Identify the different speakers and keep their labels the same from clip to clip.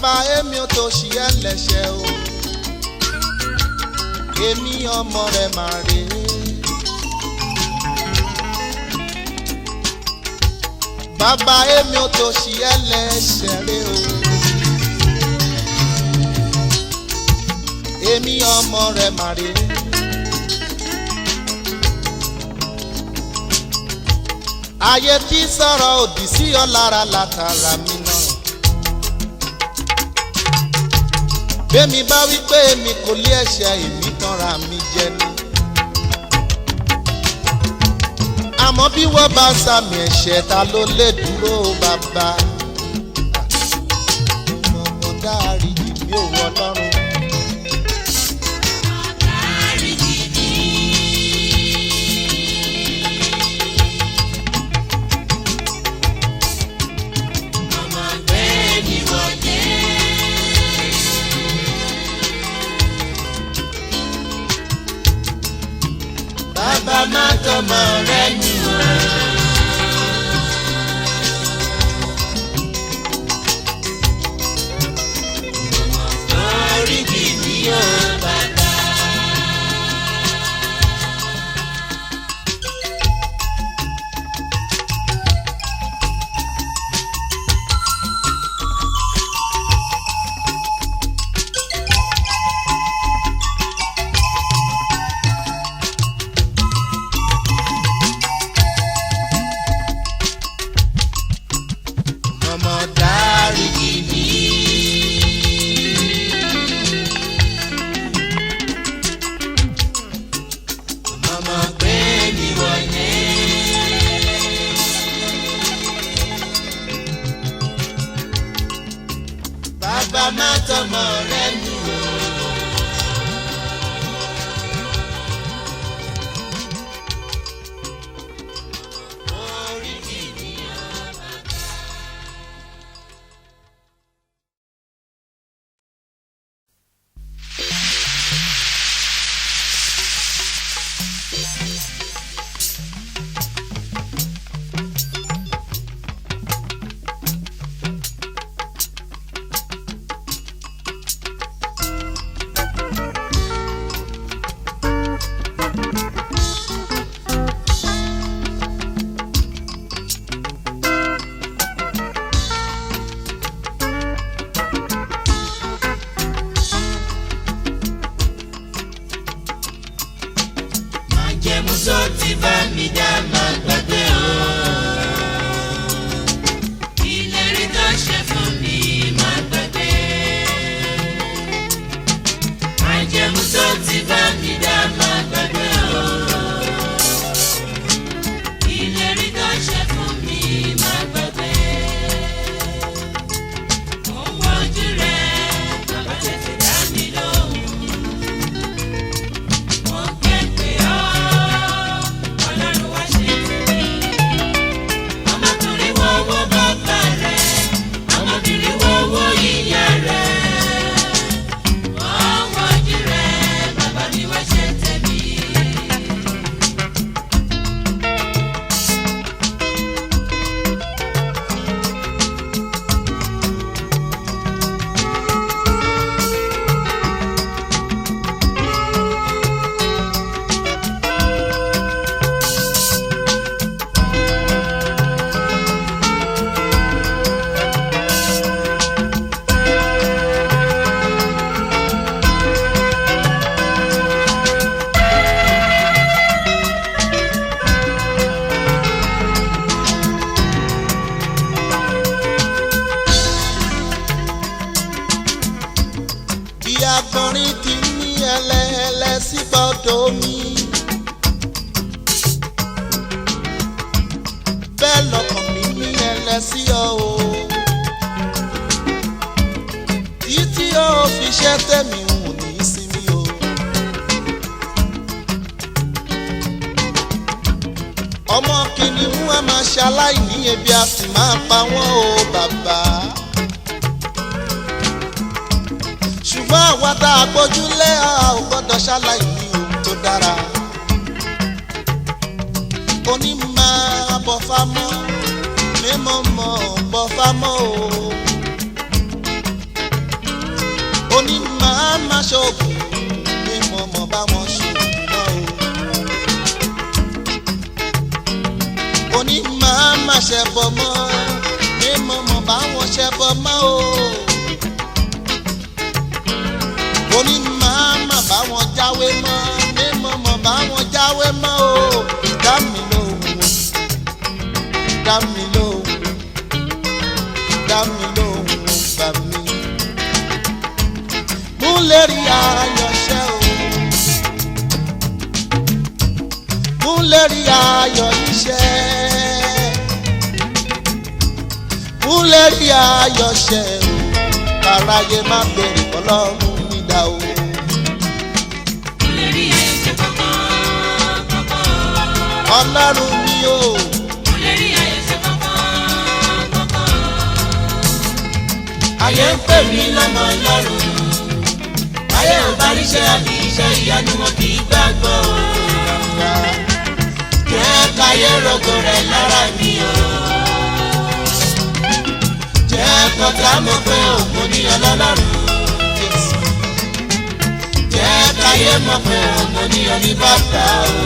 Speaker 1: bàbá èmi ò tó ṣì ẹlẹ́ṣẹ̀ o èmi ọmọ rẹ̀ máa rè é. Bàbá èmi ò tó ṣì ẹlẹ́ṣẹ̀ rẹ̀ o èmi ọmọ rẹ̀ máa rè é. Ayé tí sọ̀rọ̀ òdì sí ọ lára látara mi náà. Bẹ́mi bá wí pé èmi kò lé ẹ̀ṣẹ̀ èmi tanra mi jẹ ni. Àmọ́ bí wọ́n bá sàmì ẹ̀ṣẹ̀ ta ló lè dúró bàbá. Ọmọ dáríjì mi ò wọ lọ́rùn. Bàbá má tọmọ rẹ nù ọ́. Oríjì mi ò bàbá. Bàbá má tọmọ rẹ nù ọ́. Oríjì mi ò bàbá. Tó ti bá mi dá máa gbàgbé o. Ìlérí tó ṣe fún mi máa gbàgbé. Májẹ̀mú tó ti bá mi dá máa gbàgbé o. Ìlérí tó ṣe fún mi máa gbàgbé. Mo ń wojú rẹ̀, bàbá tètè dá mi lóhùn. Mo ké pè ọ́. Akọrin ti ní ẹlẹ́ẹ̀lẹ́ sí gbọ́dọ̀ mi. Bẹ́ẹ̀ lọ́kàn mi ní ẹlẹ́ sí ọ o. Títí ó fi ṣẹ́ tẹ̀mí hùn ní ìsinmi o. Ọmọ kìnìún á máa ṣaláìní ebi a sì máa pa wọ́n o bàbá. Ṣùgbọ́n àwa tá a gbójúlé a ò gbọ́dọ̀ ṣaláìní ohun tó dára. Oní máa bọ̀ fámọ́ mímọ́ mọ́ bọ̀ fámọ́ o. máa má ṣoògùn ní mo mọ̀ bá wọn ṣoògùn náà o. Oní máa má ṣẹbọ mọ́ ní mo mọ̀ bá wọn ṣẹbọ mọ́ o. Oní máa má bá wọn jáwé mọ́ ní mo mọ̀ bá wọn jáwé mọ́ o. Dá mi lóhùn o, dá mi lóhùn, dá mi lóhùn o, gbà mí. Múlérí ayọ̀ṣẹ́ o, múlérí ayọ̀ iṣẹ́, múlérí ayọ̀ṣẹ́ o, káráyé má bèrè Ọlọ́run mi dá o.
Speaker 2: Múlérí ayọ̀ṣẹ́ kọ̀ọ̀kan.
Speaker 1: Ọlọ́run mi o.
Speaker 2: Múlérí ayọ̀ṣẹ́ kọ̀ọ̀kan.
Speaker 3: Ayé ń pè mí lọ́mọ Ọlọ́run. Ayé ò bá ríṣẹ́ àbí iṣẹ́ ìyanu wọn kì í gbàgbọ́ o. Jẹ́ káyé rògo rẹ̀ lára mi o. Jẹ́ kọ́tà mọ̀ pé òun ní Ọlọ́run. Jẹ́ káyé mọ̀ pé òun ní oníbàbà o.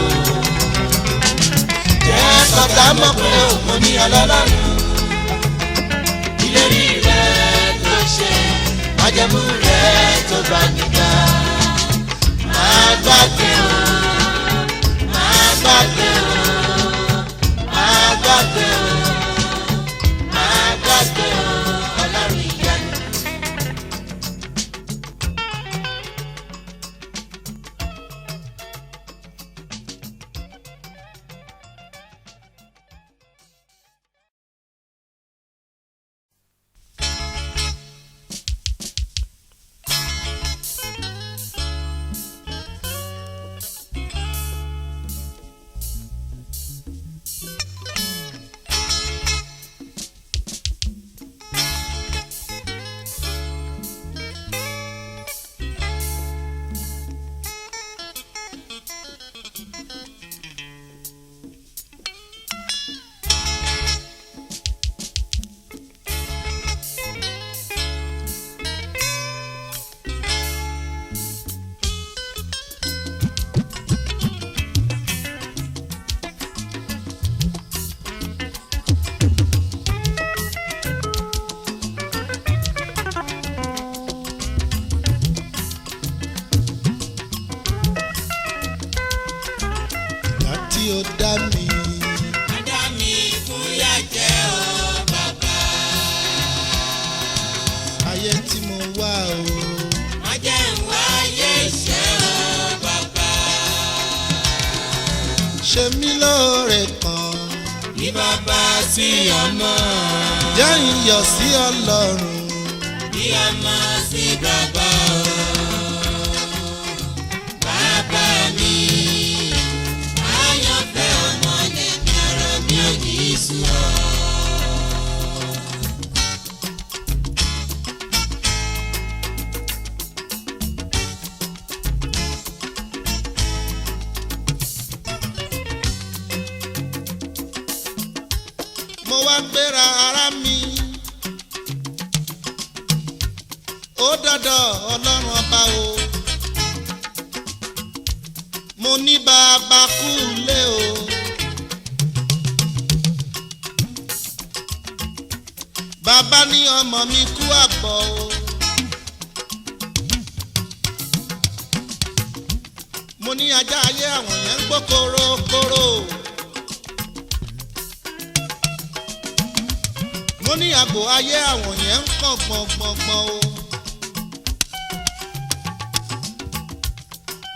Speaker 3: Jẹ́ kọ́tà mọ̀ pé òun ní Ọlọ́run. Ìlérí rẹ̀ tó ṣe, májẹ̀mú rẹ̀ tó bá nígbà. Máa gbàgbé o, máa gbàgbé o, máa gbàgbé o, máa gbàgbé o, Ọlọ́run ìyanu.
Speaker 1: Tí ó dá mi.
Speaker 3: Adá mi fúyà jẹ́ o bàbá.
Speaker 1: Ayé tí mo wá o.
Speaker 3: Má jẹ́ ń wáyé iṣẹ́ o bàbá.
Speaker 1: Ṣe mí lóore kan.
Speaker 3: Bí bàbá sí ọmọ.
Speaker 1: Jẹ́ iyọ̀ sí Ọlọ́run.
Speaker 3: Bí ọmọ sí bàbá o. Bàbá mi. Àyànfẹ́ ọmọ lèmi ọ̀rọ̀ mi ò ní sú ọ.
Speaker 1: Mo wá gbéra ara mi. Ó dọ́dọ̀ Ọlọ́run ọba o. Mo ní bàbá kú lé o. Bàbá ní ọmọ mi kú àgbọ̀ o. Mo ní ajá ayé àwọn yẹn ń gbó korokoro. Mo ní àgbò ayé àwọn yẹn ń kàn gbọ̀ngbọ̀ngbọ̀n o.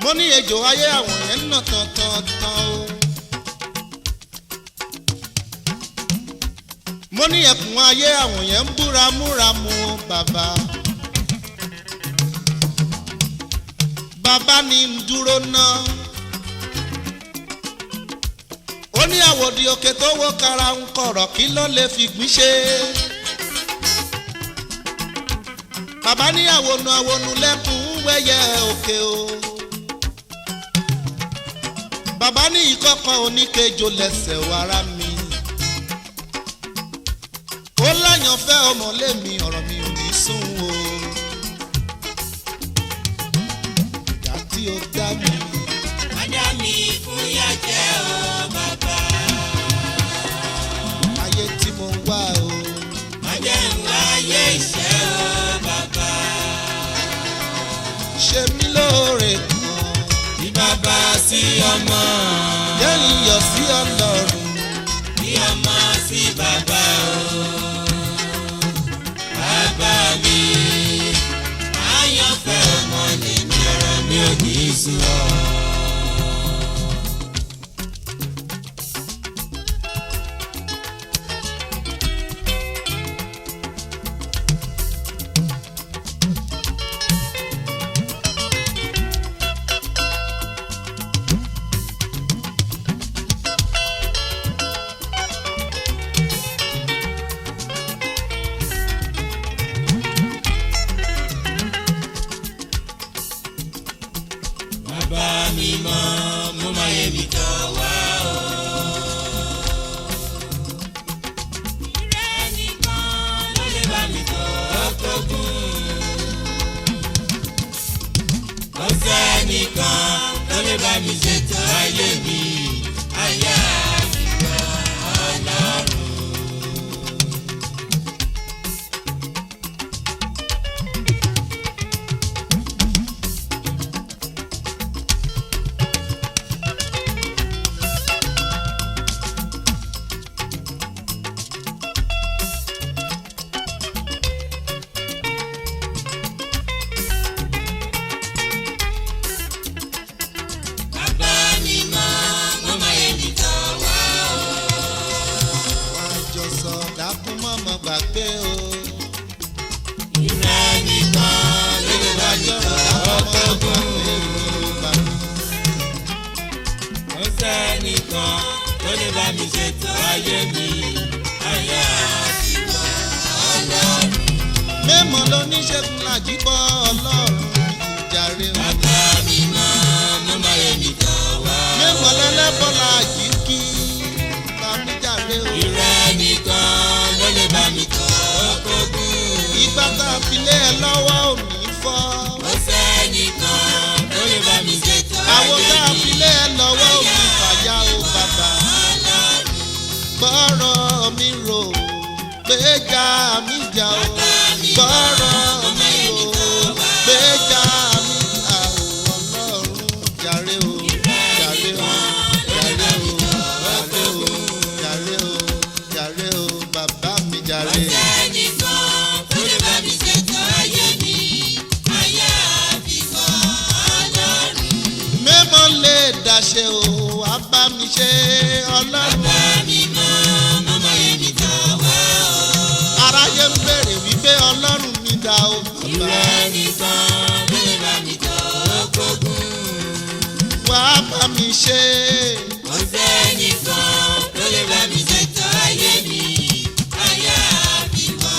Speaker 1: Mo ní ejò ayé àwọn yẹn ń nà tán-tán-tán o. Mo ní ẹkùn ayé àwọn yẹn ń búramúramù o bàbá. Bàbá ní ń dúró ná. Ó ní àwòdì òkè tó wó kara ń kọ̀rọ̀ kí ló lè fi gbín ṣe. Bàbá ní àwònú lẹ́kùn wẹ́yẹ òkè o. Bàbá ní ìkọ̀kan oníkejò lẹ́sẹ̀ wàrà mi. Ó láyànfẹ́ ọmọ lémi ọ̀rọ̀ mi ò ní sùn o. tí o dá mi.
Speaker 3: Má dá mi fún yà jẹ́ o bàbá.
Speaker 1: Ayé tí mo wá o.
Speaker 3: Má jẹ́ n wáyé ìṣẹ́ o bàbá.
Speaker 1: Ṣe mí lóore kan.
Speaker 3: Bí bàbá sí ọmọ.
Speaker 1: Jẹ́ iyọ̀ sí Ọlọ́run.
Speaker 3: Bí ọmọ sí bàbá o. Bàbá mi, àyànfẹ́ ọmọ nínú ọ̀rọ̀ mi ò ní sú ọ. Bàbá mi mọ́, mo máa yẹ mi tọ̀ wá o. Ìrẹ́ nìkan ló lè bá mi tọ̀ ọkọ̀gùn. Kò sẹ́nìkan ló lè bá mi ṣètò ayé mi, ayé àbíkọ́ Ọlọ́run. Bàbá mi mọ́, mo máa yẹ mi tọ̀ wá o.
Speaker 1: Àjọsọ dákún mọ́mọ́ gbàgbé o.
Speaker 3: Ìrẹ́ nìkan ló lè bá mi tọ̀ ọkọ̀gùn. Kò sẹ́nìkan tó lè bá mi ṣètò ayé mi, ayé àbíkọ́ Ọlọ́run.
Speaker 1: Mẹ́mọ̀ lóníṣègùn làjíbọ̀ Ọlọ́run ìjàre o.
Speaker 3: Bàbá mi mọ́, mo máa yẹ mi tọ̀ wá o.
Speaker 1: Mẹ́mọ̀ lẹ́lẹ́bọ̀ làjíkí bàmíjàre o.
Speaker 3: Ìrẹ́ nìkan ló lè bá mi tọ̀ ọkọ̀gùn.
Speaker 1: Ìgbà tá a fi lé ẹ lọ́wọ́ ò ní fọ́.
Speaker 3: Kò sẹ́nìkan tó lè bá mi ṣètò
Speaker 1: Àwọn tá a
Speaker 3: ayé
Speaker 1: fi
Speaker 3: mi,
Speaker 1: lé ẹ lọ́wọ́ ò ní fàyà o bàbá. Gbọ́rọ̀ mi rò gbéjà mi jà o. Gbọ́rọ̀ mi rò gbéjà mi jà o. Ọlọ́run jàre o. Jàre o. Jàre o. Jàre o. Jàre o. Jàre o. Bàbá mi jàre.
Speaker 3: sẹ́nìkan tó lè bá mi ṣètò ayé mi, ayé àbíkọ́ Ọlọ́run.
Speaker 1: Mẹ́mọ̀ lè dàṣe o. Wá bá mi ṣe Ọlọ́run.
Speaker 3: Bàbá mi mọ́, mo máa yẹ mi tọ̀ wá o.
Speaker 1: Aráyé ń bèrè wípé Ọlọ́run mi dà o bàbá.
Speaker 3: Ìrẹ́ nìkan ló lè bá mi tọ̀ ọkọ̀gùn.
Speaker 1: Wá bá mi ṣe.
Speaker 3: Kò sẹ́nìkan tó lè bá mi ṣètò ayé mi, ayé àbíkọ́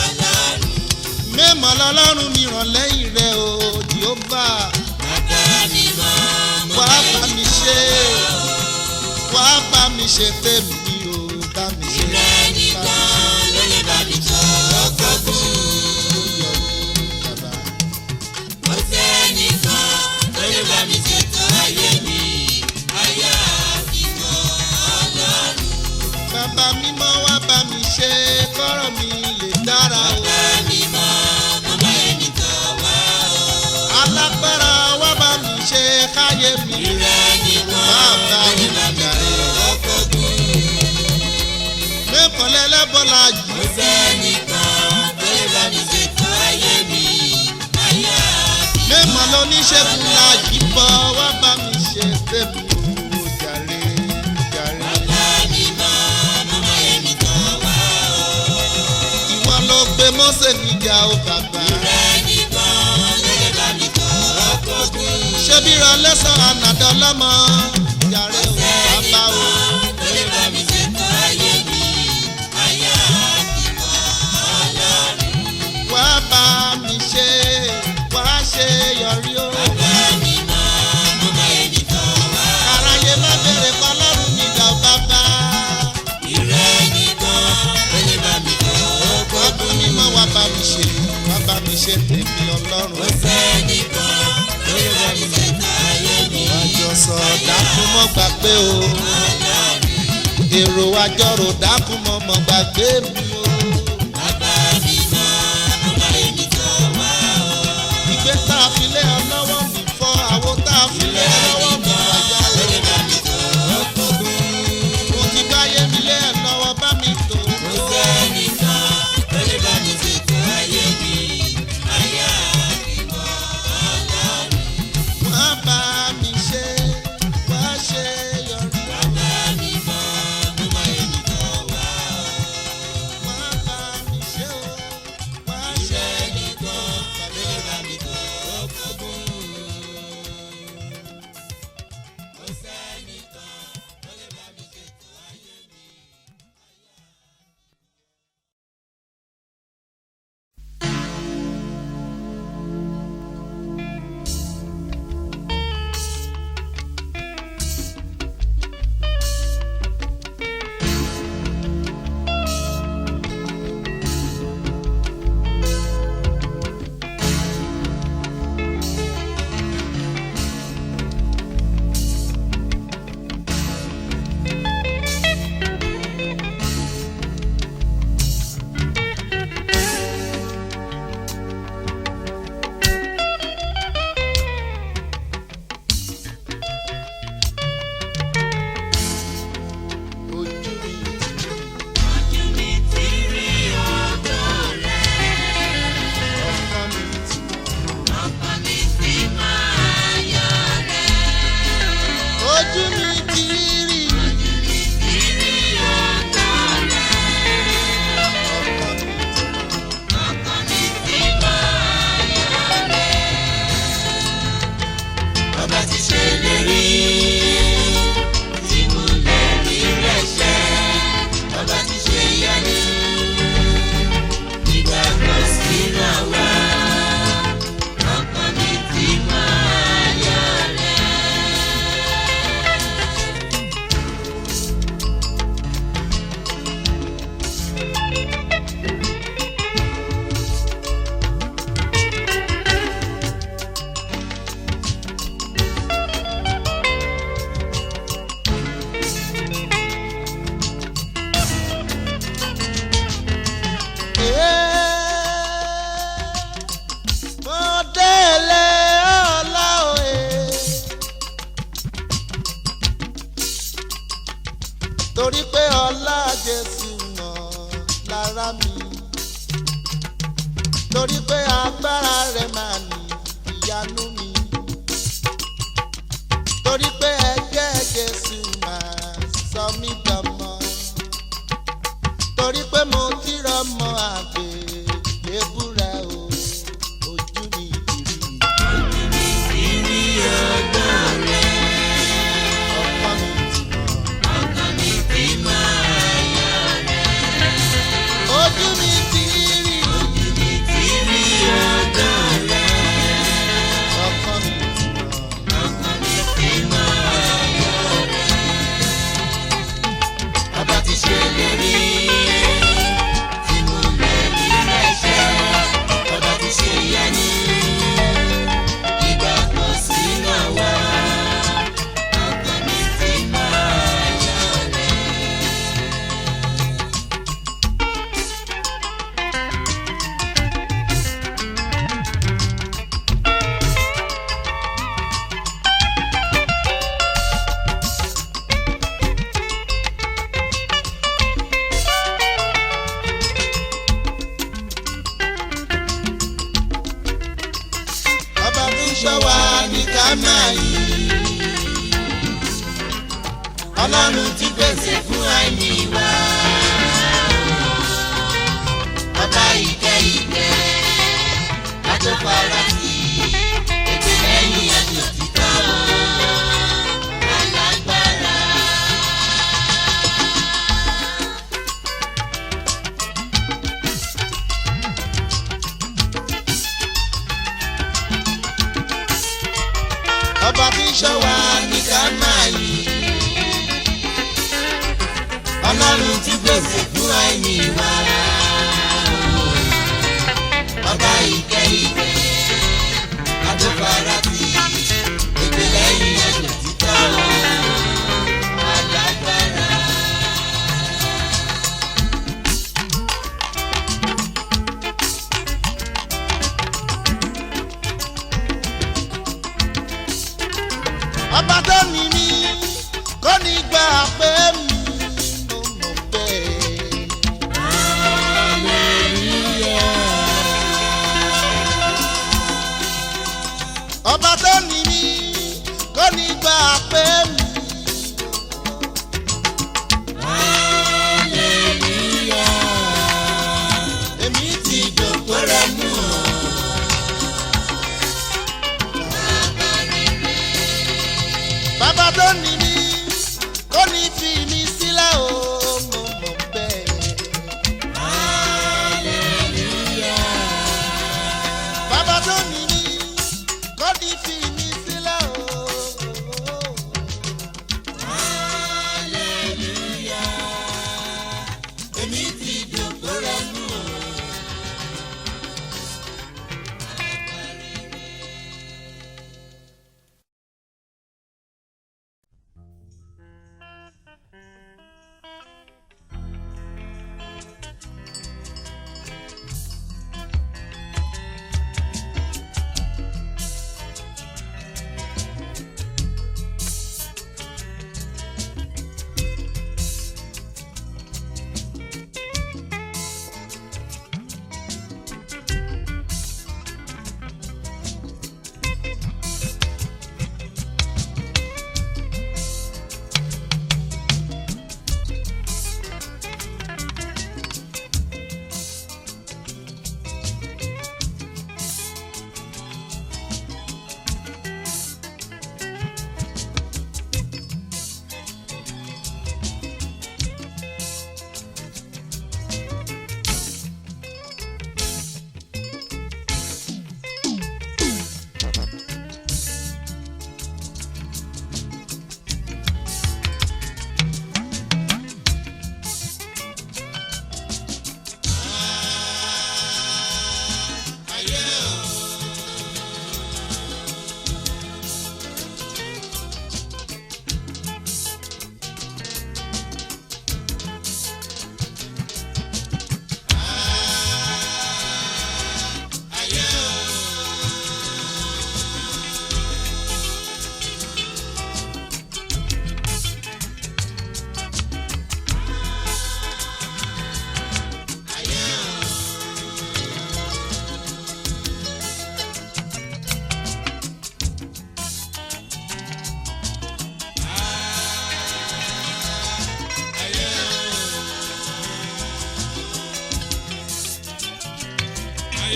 Speaker 3: Ọlọ́run.
Speaker 1: Mẹ́mọ̀ lọ́lọ́run mi ràn lẹ́yìn rẹ̀ o Jèhófà.
Speaker 3: Bàbá mi mọ́, mo
Speaker 1: Wá
Speaker 3: máa yẹ
Speaker 1: bá
Speaker 3: mi
Speaker 1: mi ṣe. Wá bá mi ṣe tèmi o. Bá mi ṣe.
Speaker 3: Ìrẹ́ nìkan ló lè bá mi tọ̀ ọkọ̀gùn.
Speaker 1: Bàbá.
Speaker 3: Kò sẹ́nìkan tó lè bá mi ṣètò ayé mi, ayé àbíkọ́ Ọlọ́run.
Speaker 1: Bàbá mímọ́ wá bá mi ṣe kọ́rọ̀ mi lè dára o.
Speaker 3: Bàbá mi mọ́, mo máa yẹ mi tọ̀ wá o.
Speaker 1: Alágbára wá bá mi ṣe káyé mi.
Speaker 3: Ìrẹ́ nìkan
Speaker 1: Bàbá
Speaker 3: ló
Speaker 1: mi
Speaker 3: lè bá mi
Speaker 1: jàre.
Speaker 3: tọ̀ ọkọ̀gùn.
Speaker 1: Mẹ́kàn lẹ́lẹ́bọ̀lá
Speaker 3: Kò
Speaker 1: jù.
Speaker 3: sẹ́nìkan tó lè bá mi ṣètò ayé mi, ayé àbíkọ́
Speaker 1: Mẹ́mọ̀ lóníṣègùn la jì bọ̀ wá bá mi ṣe tèmi o. Jàre jàre.
Speaker 3: Bàbá mi mọ́, mo máa yẹ mi tọ̀ wá o.
Speaker 1: Ìwọ ló gbé Mósè níjà o bàbá.
Speaker 3: Ìrẹ́ nìkan ló lè bá mi tọ̀ ọkọ̀gùn.
Speaker 1: Ṣé bí ra lẹ́sàn ànàdọ́ lọ́mọ? Jàre o bàbá o.
Speaker 3: Tó lè bá mi ṣètò ayé mi, ayé àbíkọ́ Ọlọ́run.
Speaker 1: Wá bá mi ṣe. Wá ṣe yọrí o.
Speaker 3: Bàbá mi mọ́, mo máa yẹ mi tọ̀ wá o.
Speaker 1: Aráyé má bèrè kọ́lọ́run mi dà o bàbá.
Speaker 3: Ìrẹ́ nìkan ló lè bá mi tọ̀
Speaker 1: Bàbá
Speaker 3: ọkọ̀gùn.
Speaker 1: mímọ́ wá bá mi ṣe. Wá bá mi ṣe tèmi Ọlọ́run.
Speaker 3: Kò sẹ́nìkan tó lè bá mi ṣètò
Speaker 1: mọ́ gbàgbé o. èrò àjọrò dákun mọ́ gbàgbé mi o.
Speaker 3: bàbá mi mọ́ ọmọ èmi tó wá o.
Speaker 1: ìgbé tá a fi lé ọ lọ́wọ́ mi fọ́ àwo tá a fi lé ọ lọ́wọ́ mi wájà o.
Speaker 3: lórí bá mi tó kókó.
Speaker 1: mo ti báyé mi lé ẹ lọ́wọ́ bá mi tó.
Speaker 3: kò sẹ́nìkan lórí bá mi ṣètò ayé mi. ayé àbímọ ọlọ́run.
Speaker 1: wá bá mi ṣe wá ṣe yọrí.
Speaker 3: bàbá mi mọ́ ọmọ èmi tó wá o.
Speaker 1: wá bá mi ṣe o wá ṣe
Speaker 3: sẹ́nìkan lórí bá mi tó kókó. kò sẹ́nìkan lórí bá mi ṣètò ayé mi.
Speaker 1: ojú mi.
Speaker 2: Ojú mi ti rí ògo rẹ̀,
Speaker 1: ọkàn mi ti
Speaker 2: ọkàn mi sì máa yọ̀ rẹ̀.
Speaker 1: ojú mi ti rí.
Speaker 2: Ojú mi ti rí ògo rẹ̀,
Speaker 1: ọkàn mi ti
Speaker 2: ọkàn mi sì máa yọ̀ rẹ̀.
Speaker 3: Bàbá ti ṣe lérí tí mo lè rí rẹ̀ ṣẹ. Bàbá ti ṣe ìyanu ìgbàgbọ́ sínú àwa.
Speaker 2: Ọkàn mi sì máa yọ̀ rẹ̀.
Speaker 1: mo délé ọlá òye. torí pé ọlá Jésù mọ̀ lára mi. torí pé agbára rẹ̀ máa ní ìyanu mi. torí pé ẹ̀jẹ̀ Jésù máa sọ mí dọmọ. torí pé mo ti rọmọ àgbélébú rẹ̀ o. ojú mi ti rí.
Speaker 3: Ojú mi ti rí ògo rẹ̀.
Speaker 1: ọkàn mi ti mọ̀.
Speaker 3: Ọkàn mi ti máa yọ̀ rẹ̀.
Speaker 1: ojú mi ti rí.
Speaker 3: Ojú mi ti rí ògo rẹ̀.
Speaker 1: ọkàn mi ti mọ̀.
Speaker 3: Ọkàn mi ti máa yọ̀ rẹ̀. Bàbá ti ṣe lérí tí mo lè rí rẹ̀ ṣẹ. Bàbá ti ṣe ìyanu ìgbàgbọ́ sínú àwa. Ọkàn mi ti máa yọ̀ rẹ̀.
Speaker 1: bàbá tó ń ṣọ́ wa ní ká máa yìn.
Speaker 3: Ọlọ́run ti pèsè fún àìní wa. Ọba ìkẹ́ ìkẹ́ àtọ́fara sí ètò lẹ́yìn àti òtítọ́ alágbára.
Speaker 1: ọba tó ń ṣọ́ wa ní ká máa yìn.
Speaker 3: Ọlọ́run ti pèsè fún àìní wa. Ọba ìkẹ́ ìkẹ́ àtọ́fara sí ètò lẹ́yìn àti òtítọ́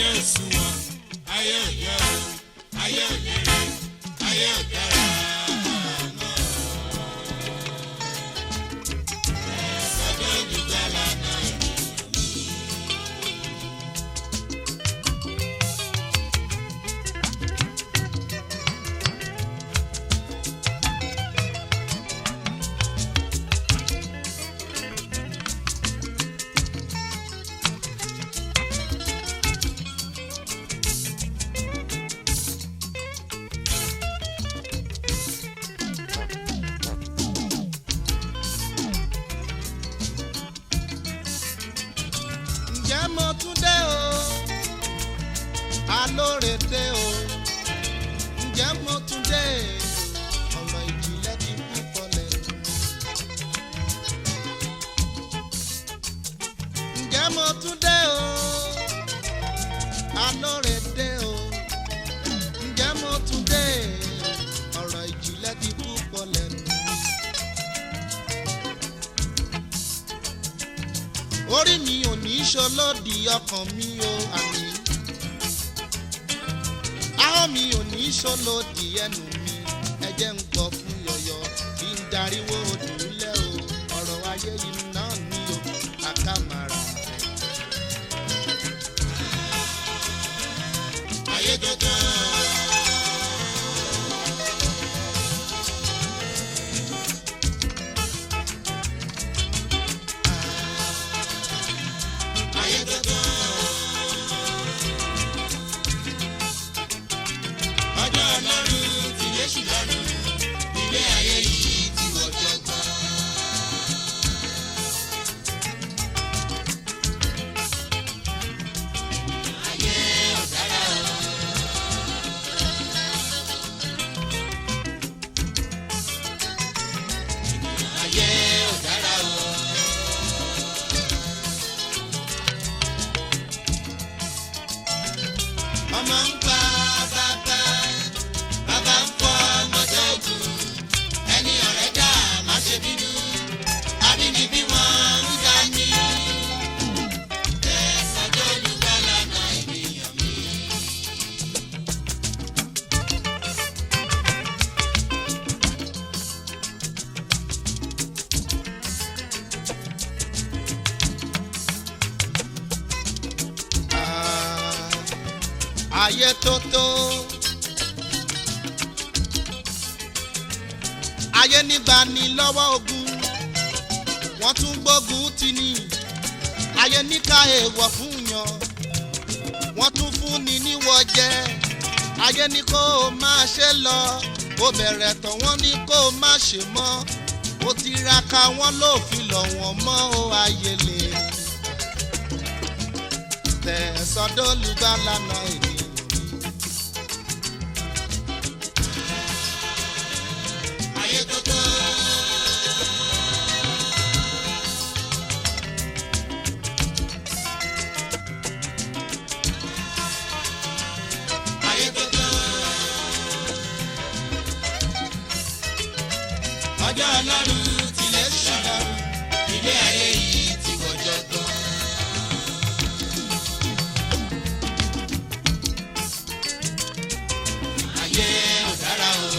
Speaker 3: ayé ò sunwọ̀n ayé ò yọ ayé ò lérè ayé ò dára mọ́. Ẹ̀sọ́jọ́ olùgbàlà náà ènìyàn mi.
Speaker 1: Ǹjẹ́ mo tún dé o alóore dé o ǹjẹ́ mo tún dé ọ̀rọ̀ ìjìnlẹ̀ ti púpọ̀ lẹ́nu. Ǹjẹ́ mo tún dé o alóore dé o ǹjẹ́ mo tún dé ọ̀rọ̀ ìjìnlẹ̀ ti púpọ̀ lẹ́nu. Orí mi ò ní ṣolódì ọkàn mi o àmì. Ahọ́n mi ò ní ṣolódì ẹnu mi ẹ jẹ́ ń gbọ́ fún yọ̀yọ̀ kí n dariwo òdùlẹ̀ o ọ̀rọ̀ ayé yìí náà ní o àkàmàrà.
Speaker 3: Ayé dandan. Ọjọ́ Ọlọ́run ti Yéṣu lọ́rùn, ilé ayé yìí ti wọ́jọ́ gbọ́. Ayé ò dára o. Ayé ò dára o. Ọmọ ń pa bàbá, bàbá ń fọ ọmọdé ogun. Ẹni ọ̀rẹ́ dá má ṣe bínú, àbínibí wọn ń dá ní. Ẹ̀sọ́jọ́ olùgbàlà náà ènìyàn mi.
Speaker 1: Ayé tó tó ayé nígbà ní lọ́wọ́ ogun wọ́n tún gbógun tì ní ayé níka èèwọ̀ fún yan wọ́n tún fún ni níwọ̀ jẹ ayé ní kó o máa ṣe lọ ó bẹ̀rẹ̀ tán wọ́n ní kó o má ṣe mọ́ ó tiraka wọ́n ló fi lọ̀ wọ́n mọ́ ó ayé lè tẹ̀sọ́dọ̀ olùgbàlà náà ènìyàn.
Speaker 3: Ayé dandan. Ayé dandan. Ọjọ́ Ọlọ́run ti Yéṣu lọ́rùn, ilé ayé yìí ti wọ́jọ́ gbọ́. Ayé ò dára o.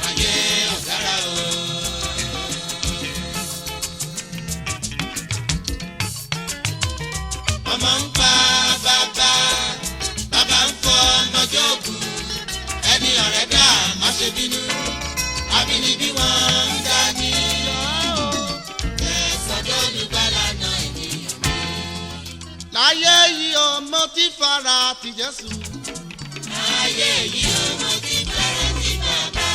Speaker 3: Ayé ò dára o. Ọmọ ń pa bàbá, bàbá ń fọ ọmọdé ogun. Ẹni ọ̀rẹ́ dá má ṣe bínú, àbínibí wọn ń dá ní. Ẹ̀sọ́jọ́ olùgbàlà náà ènìyàn mi.
Speaker 1: Láyé yìí ọmọ tí fara ti Jésù.
Speaker 3: Ayé yìí ọmọ ti bẹ̀rẹ̀ sí bàbá.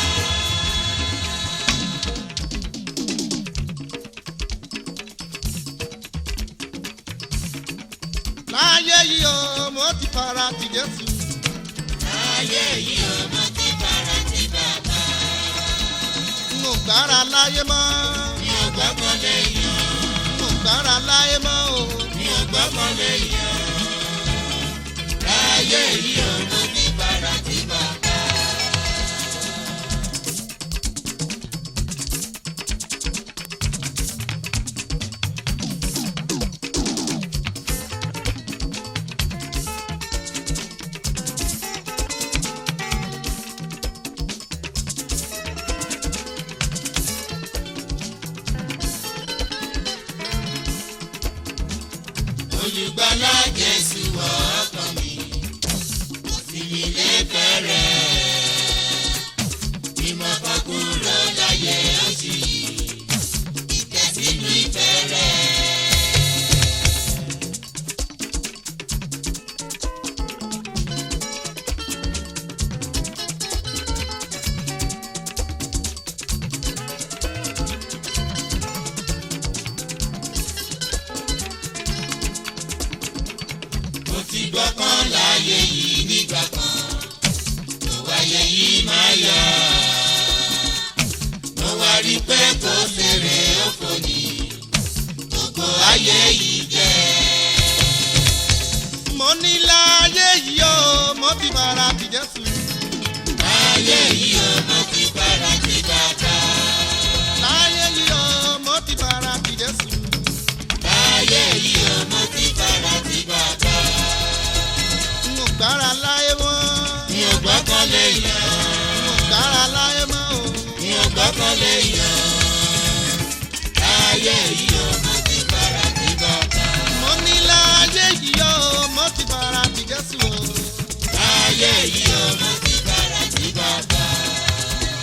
Speaker 1: Láyé yìí ọmọ tí fara ti Jésù.
Speaker 3: Ayé yìí ọmọ ti bẹ̀rẹ̀ sí bàbá.
Speaker 1: N ò gbára láyé mọ́.
Speaker 3: Mi ò gbọ́kàn lé yan.
Speaker 1: N ò gbára láyé mọ́ o.
Speaker 3: Mi ò gbọ́kàn lé yan. Láyé yìí ọmọ ti bẹ̀rẹ̀ sí bàbá. olùgbàlà Jésù wọ ọkàn mi kò sí mi lẹ́fẹ̀ẹ́ rẹ̀ bí mo bá kúrò láyé oṣù yìí ìtẹ̀sínú ìfẹ́ rẹ̀. Ti gbọ́kàn láyé yìí nígbà kan tó wáyé yìí máa yá mo wá rí pé kò fèrè òfò ní gbogbo ayé yìí jẹ́.
Speaker 1: mo ní láyé yìí o mo ti bára ti Jésù.
Speaker 3: Láyé yìí o mo ti bára ti bàbá.
Speaker 1: láyé yìí o mo ti bára ti Jésù.
Speaker 3: Láyé yìí o mo ti bára ti bàbá.
Speaker 1: mo gbára láyé mọ́.
Speaker 3: Mi ò gbọ́kàn lé yàn.
Speaker 1: mo gbára láyé mọ́ o.
Speaker 3: Mi ò gbọ́kàn lé yàn. Láyé yìí o mo ti bára ti bàbá.
Speaker 1: mo ní láyé yìí o mo ti bára ti Jésù o.
Speaker 3: Láyé yìí o mo ti bára ti bàbá.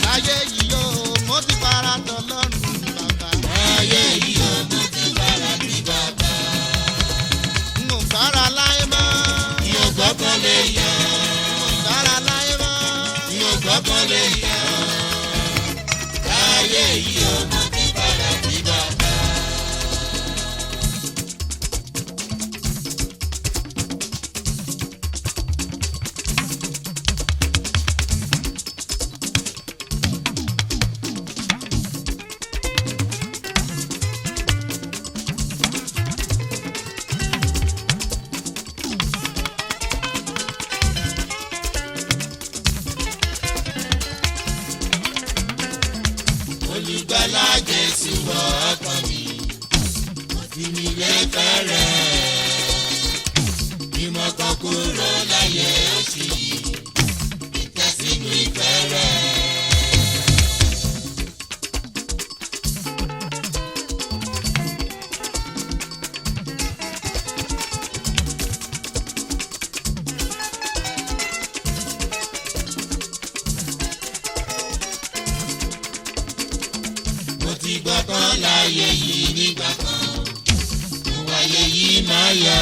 Speaker 1: láyé yìí o mo ti bára tọlọ́run bàbá.
Speaker 3: Láyé yìí o mo ti bára ti bàbá.
Speaker 1: mo gbára láyé mọ́.
Speaker 3: Mi ò gbọ́kàn lé yàn.
Speaker 1: mo gbára láyé mọ́.
Speaker 3: Mi ò gbọ́kàn lé yàn. Láyé yìí o mo ti bára ti bàbá. Olùgbàlà Jésù wọ ọkàn mi kò sí mi lẹ́fẹ̀ẹ́ rẹ̀ bí mo kàn kúrò láyé oṣù yìí ìtẹ̀sínú ìfẹ́ rẹ̀. Mo ti gbọ́kàn láyé yìí nígbà kan mo wáyé yìí máa yá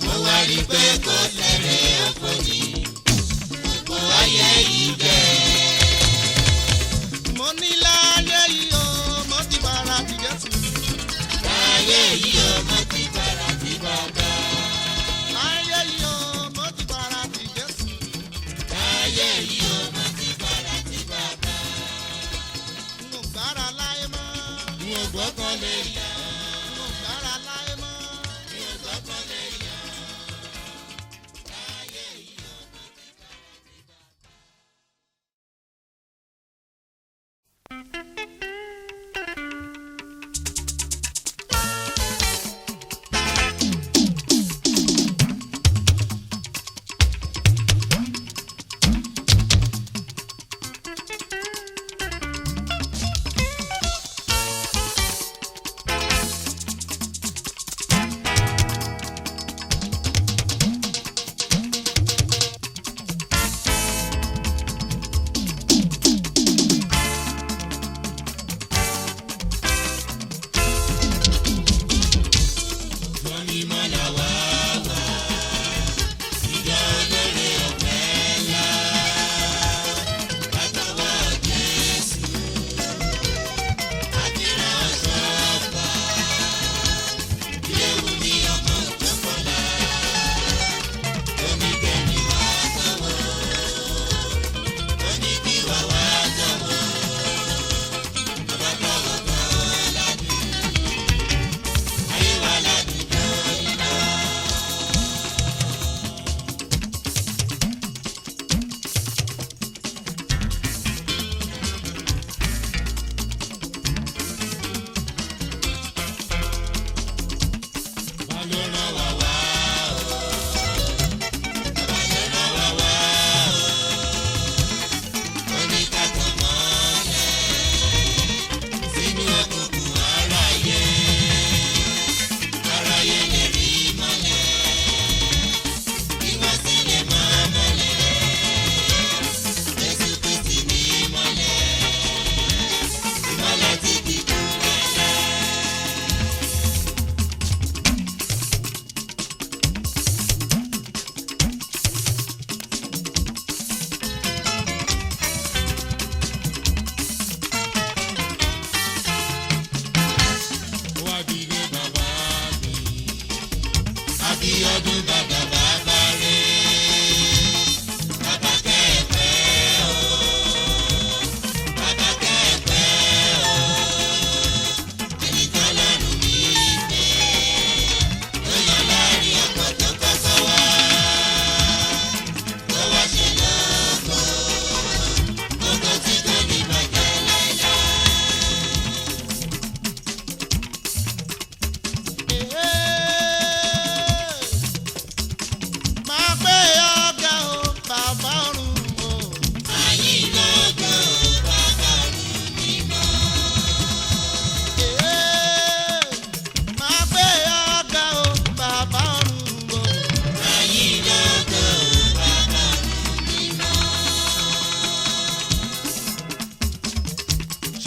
Speaker 3: mo wá rí pé kò fẹ́rẹ̀ òfò ní gbogbo ayé yìí jẹ́.
Speaker 1: mo ní láyé yìí o mo ti bára ti Jésù.
Speaker 3: Láyé yìí o mo ti bára ti bàbá.
Speaker 1: láyé yìí o mo ti bára ti Jésù.
Speaker 3: Láyé yìí o mo ti bára ti bàbá.
Speaker 1: mo gbára láyé mọ́.
Speaker 3: Mi ò gbọ́kàn lé yàn.
Speaker 1: mo gbára láyé mọ́.
Speaker 3: Mi ò gbọ́kàn lé yàn. Láyé yìí o.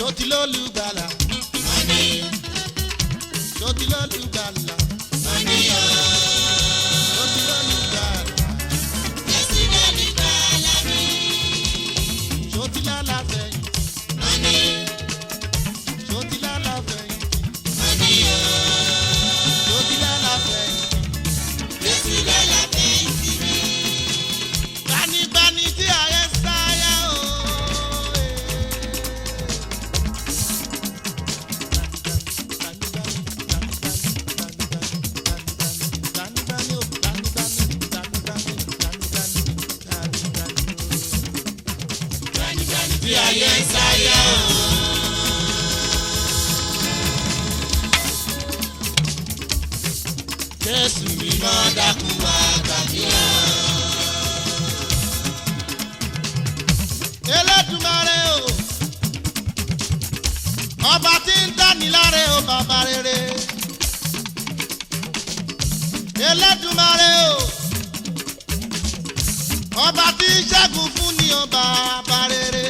Speaker 1: Ṣòtí lólùgbàlà. Ṣòtí lólùgbàlà. Ṣòtí lólùgbàlà. Ṣòtí lálàfẹ̀yìn. Ṣòtí lálàfẹ̀yìn. Ṣòtí lálàfẹ̀yìn. Gbanigbani tí ayé sáyà o. Tí ayé sáyà o. Jésù mímọ́ dákun wá gbà mí o. Elédùmarè o, ọba tí ń dáni láre o bàbá rere. Elédùmarè o, ọba tí ń ṣẹ́gun fún ni o bàbá rere.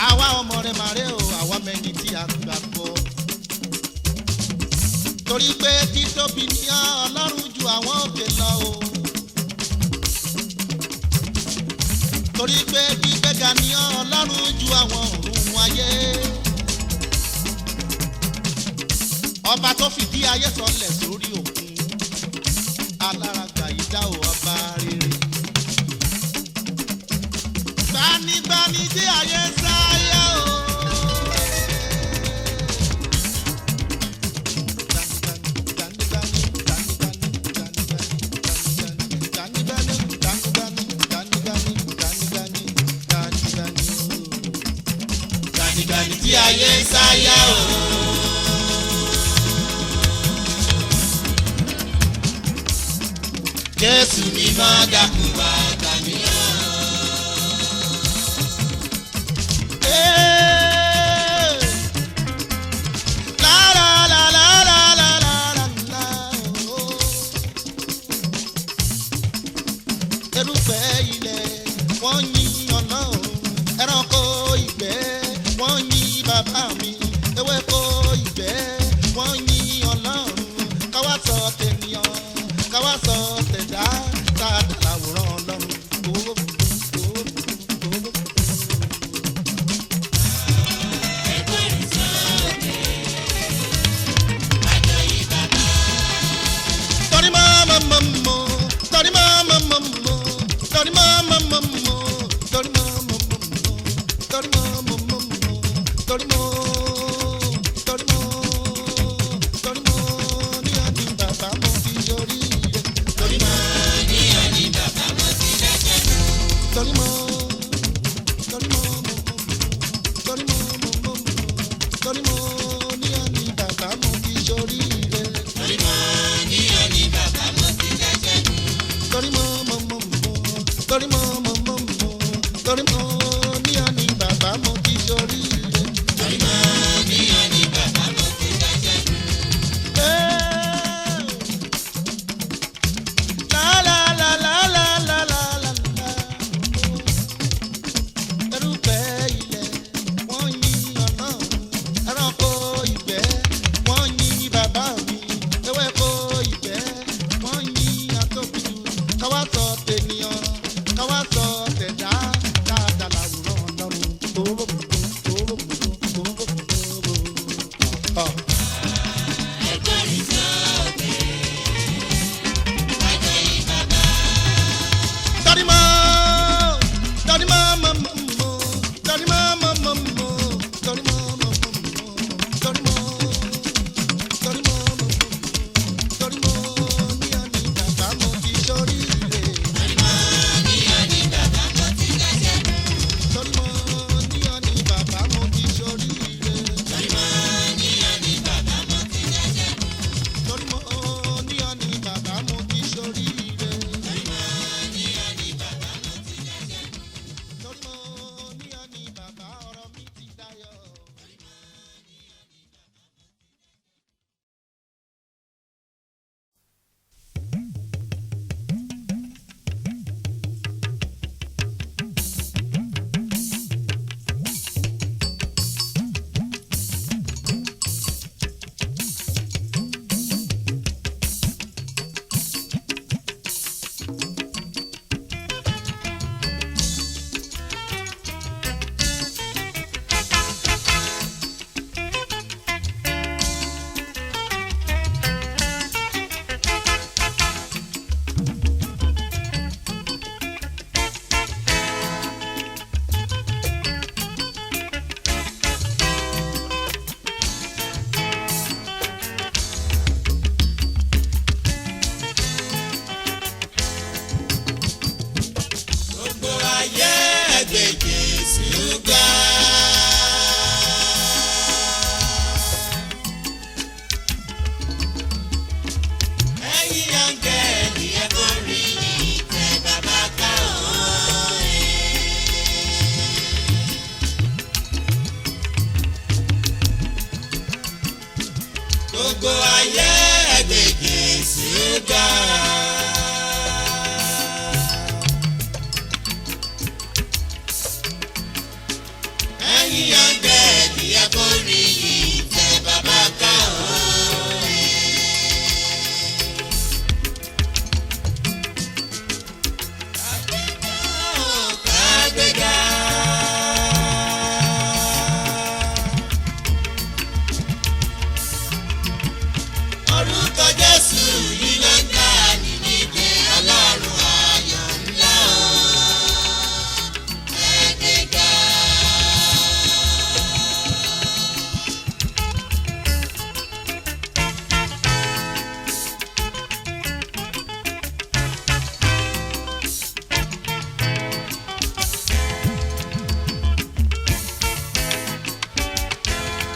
Speaker 1: Àwa ọmọ rẹ̀ màrè o, àwa mẹ́ni tí a gbàgbọ́. Torí pé títóbi ni Ọlọ́run ju àwọn òkè lọ o. Torí pé gbígbéga ni Ọlọ́run ju àwọn ọ̀run ayé. Ọba tó fìdí ayé sọlẹ̀ sórí òkun. Alárágbà yìí dá o ọba rere. Gbanigbani tí ayé sáyà o. Gbanigbani tí ayé sáyà o. Jésù mímọ́ dákun wá gbà mí o. Erùpẹ̀ ilẹ̀ wọ́n yìn Ọlọ́run, ẹranko ìgbẹ́ wọ́n yìn bàbá mi, ewéko ìgbẹ́ wọ́n yìn Ọlọ́run, káwá sọ tènìyàn, káwá sọ tẹ̀dá, tá a dà láwòrán Ọlọ́run. Torí mọ́. Káwá sọ tènìyàn, káwá sọ tẹ̀dá, dáadáa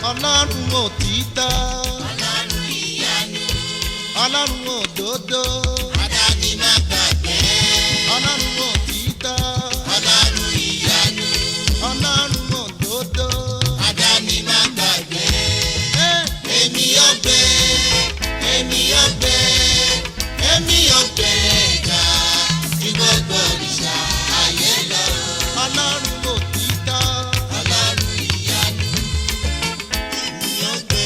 Speaker 1: ọlọ́run òtítọ́
Speaker 3: ọlọ́run ìyanu
Speaker 1: ọlọ́run òdodo
Speaker 3: àdáni má gbàgbé
Speaker 1: ọlọ́run òtítọ́
Speaker 3: ọlọ́run ìyanu
Speaker 1: ọlọ́run òdodo
Speaker 3: àdáni má gbàgbé
Speaker 1: Eh,
Speaker 3: èmi yóò gbé èmi yóò gbé èmi yóò gbé ga ju gbogbo òrìṣà ayé lọ
Speaker 1: ọlọ́run òtítọ́
Speaker 3: ọlọ́run ìyanu èmi yóò gbé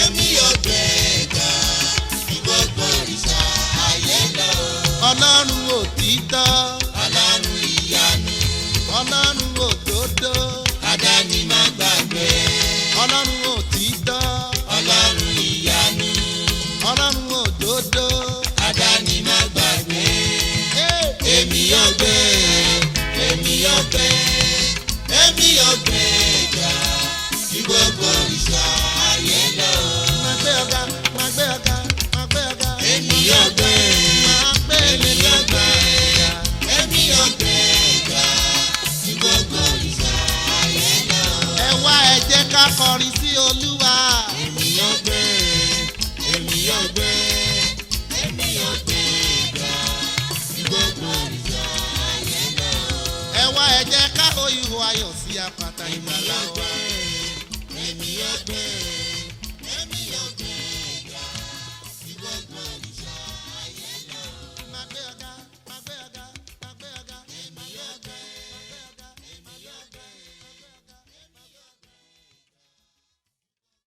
Speaker 3: èmi yóò gbé ga ju gbogbo òrìṣà ayé lọ
Speaker 1: ọlọ́run òtítọ́
Speaker 3: ọlọ́run ìyanu
Speaker 1: ọlọ́run òdodo
Speaker 3: àdáni má gbàgbé
Speaker 1: ọlọ́run òtítọ́
Speaker 3: ọlọ́run ìyanu
Speaker 1: ọlọ́run òdodo
Speaker 3: àdáni má gbàgbé
Speaker 1: Eh,
Speaker 3: èmi yóò gbé èmi yóò gbé èmi yóò gbé ga ju gbogbo òrìṣà ayé lọ
Speaker 1: máa gbé ọ̀gá máa gbé ọ̀gá máa gbé ọ̀gá
Speaker 3: èmi yóò gbé
Speaker 1: máa gbé
Speaker 3: èmi yóò gbé èmi yóò gbé ga ju gbogbo òrìṣà ayé lọ
Speaker 1: ẹ wá ẹ jẹ́ ká kọrin sí olúwa
Speaker 3: èmi yóò gbé èmi yóò gbé èmi yóò gbé ga ju gbogbo òrìṣà ayé lọ
Speaker 1: ẹ wá ẹ jẹ́ ká ho ihò ayọ̀ sí apáta ìgbàlá wa.
Speaker 3: èmi yóò gbé.